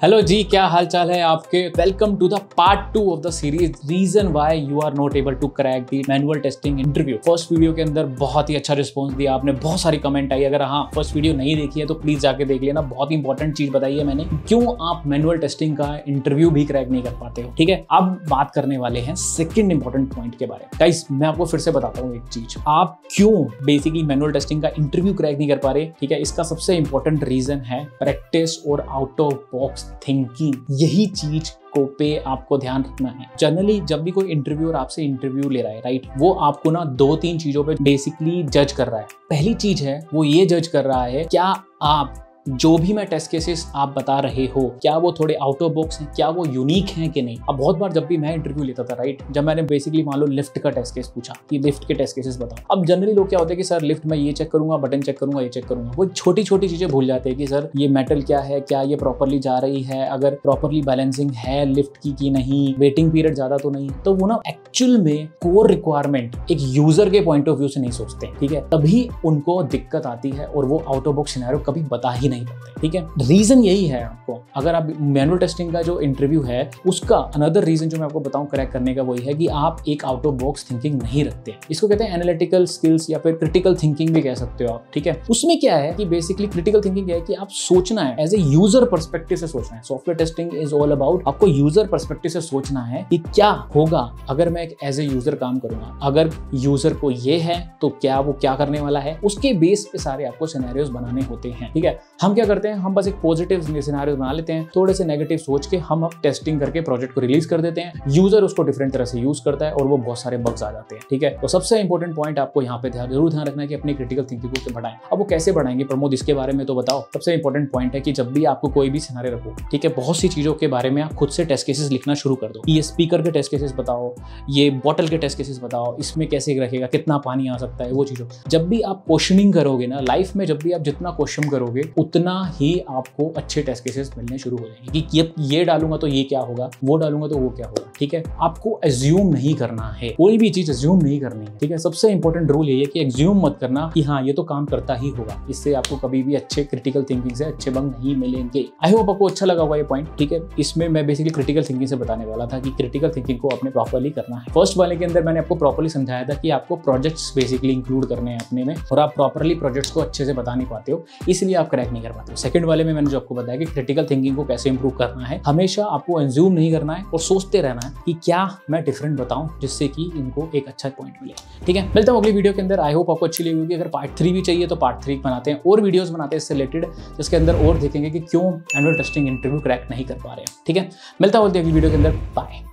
Hello जी, क्या हाल चाल है आपके। Welcome to the part 2 of the series reason why you are not able to crack the manual testing interview. First video के अंदर बहुत ही अच्छा रिस्पांस दिया आपने, बहुत सारी कमेंट आई। अगर हाँ फर्स्ट वीडियो नहीं देखी है तो प्लीज जाके देख लेना। बहुत ही इंपॉर्टेंट चीज बताई है मैंने, क्यों आप मैनुअल टेस्टिंग का इंटरव्यू भी क्रैक नहीं कर पाते हो। ठीक है, अब बात करने वाले हैं सेकेंड इंपॉर्टेंट पॉइंट के बारे में। गाइस मैं आपको फिर से बताता हूँ एक चीज, आप क्यों बेसिकली मैनुअल टेस्टिंग का इंटरव्यू क्रैक नहीं कर पा रहे। ठीक है, इसका सबसे इंपॉर्टेंट रीजन है प्रैक्टिस और आउट ऑफ बॉक्स थिंकिंग। यही चीज को पे आपको ध्यान रखना है। जनरली जब भी कोई इंटरव्यूअर आपसे इंटरव्यू ले रहा है, राइट, वो आपको ना 2-3 चीजों पे बेसिकली जज कर रहा है। पहली चीज है वो ये जज कर रहा है, क्या आप जो भी मैं टेस्ट केसेस आप बता रहे हो क्या वो थोड़े आउट ऑफ बॉक्स हैं, क्या वो यूनिक हैं कि नहीं। अब बहुत बार जब भी मैं इंटरव्यू लेता था, राइट, जब मैंने बेसिकली मान लो लिफ्ट का टेस्ट केस पूछा कि लिफ्ट के टेस्ट केसेस बताओ। अब जनरली लोग क्या होते हैं कि सर लिफ्ट में ये चेक करूंगा, बटन चेक करूंगा, ये चेक करूंगा। वो छोटी छोटी चीजें भूल जाते हैं कि सर ये मेटल क्या है, क्या ये प्रॉपरली जा रही है, अगर प्रॉपरली बैलेंसिंग है लिफ्ट की नहीं, वेटिंग पीरियड ज्यादा तो नहीं। तो वो ना एक्चुअल में कोर रिक्वायरमेंट एक यूजर के पॉइंट ऑफ व्यू से नहीं सोचते। ठीक है, तभी उनको दिक्कत आती है और वो आउट ऑफ बॉक्स सिनेरियो कभी बता ही नहीं पाते। ठीक है, रीजन यही है आपको, अगर आप मैनुअल टेस्टिंग का जो इंटरव्यू है उसका अनदर रीजन जो मैं आपको बताऊं क्रैक करने का, वही है कि आप एक आउट ऑफ बॉक्स थिंकिंग नहीं रखते। इसको कहते हैं एनालिटिकल स्किल्स या फिर क्रिटिकल थिंकिंग भी कह सकते हो आप। ठीक है, उसमें क्या है कि बेसिकली क्रिटिकल थिंकिंग है कि आप सोचना है एज ए यूजर पर्सपेक्टिव से सोचना है। Software testing is all about आपको यूजर पर्सपेक्टिव से सोचना है कि क्या होगा अगर मैं एक एज ए यूजर काम करूंगा, अगर यूजर को ये है तो क्या वो क्या करने वाला है, उसके बेस पे सारे आपको सिनेरियोस बनाने होते हैं। ठीक है, हम क्या करते हैं, हम बस एक पॉजिटिव सिनेरियो बना लेते हैं, थोड़े से नेगेटिव सोच के हम अब टेस्टिंग करके प्रोजेक्ट को रिलीज कर देते हैं। यूजर उसको डिफरेंट तरह से यूज करता है और वो बहुत सारे बग्स आ जाते हैं। ठीक है, तो सबसे इंपॉर्टेंट पॉइंट आपको यहाँ पे जरूर ध्यान रखना है कि अपनी क्रिटिकल थिंकिंग को बढ़ाएं। अब वो कैसे बढ़ाएंगे प्रमोद, इसके बारे में तो बताओ। सबसे इंपॉर्टेंट पॉइंट है कि जब भी आपको कोई भी सिनेरियो रखो, ठीक है, बहुत सी चीजों के बारे में आप खुद से टेस्ट केसेस लिखना शुरू कर दो। ये स्पीकर के टेस्ट केसेस बताओ, ये बॉटल के टेस्ट केसेस बताओ, इसमें कैसे रखेगा, कितना पानी आ सकता है, वो चीजों। जब भी आप क्वेश्चनिंग करोगे ना लाइफ में, जब भी आप जितना क्वेश्चन करोगे उतना ही आपको अच्छे टेस्ट केसेस मिलने शुरू हो जाएंगे कि ये डालूंगा तो ये क्या होगा, वो डालूंगा तो वो क्या होगा। ठीक है, आपको एज्यूम नहीं करना है, कोई भी चीज एज्यूम नहीं करनी है। ठीक है, सबसे इंपॉर्टेंट रूल ये है कि एज्यूम मत करना कि हाँ ये तो काम करता ही होगा। इससे आपको कभी भी अच्छे क्रिटिकल थिंकिंग से अच्छे बंग नहीं मिलेंगे। आई होप आपको अच्छा लगा होगा ये पॉइंट। ठीक है, इसमें मैं बेसिकली क्रिटिकल थिंकिंग से बताने वाला था कि क्रिटिकल थिंकिंग को अपने प्रॉपर्ली करना है। फर्स्ट वाले के अंदर मैंने आपको प्रॉपर्ली समझाया था कि आपको प्रोजेक्ट्स बेसिकली इंक्लूड करने हैं अपने में, और आप प्रॉपर्ली प्रोजेक्ट्स को अच्छे से बता नहीं पाते हो, इसलिए आप क्रैक नहीं कर पाते हो। सेकंड वाले में मैंने जो आपको बताया कि क्रिटिकल थिंकिंग को कैसे इंप्रूव करना है, हमेशा आपको एज्यूम नहीं करना है और सोचते रहना है कि क्या मैं डिफरेंट बताऊं जिससे कि इनको एक अच्छा पॉइंट मिले। ठीक है, मिलता हूं अगली वीडियो के अंदर। आई होप आपको अच्छी लगी होगी। अगर पार्ट 3 भी चाहिए तो पार्ट 3 बनाते हैं और वीडियोस बनाते हैं इससे रिलेटेड, जिसके अंदर और देखेंगे कि क्यों मैनुअल टेस्टिंग इंटरव्यू क्रैक नहीं कर पा रहे हैं। ठीक है, मिलता हूं अगली वीडियो के अंदर। बाय।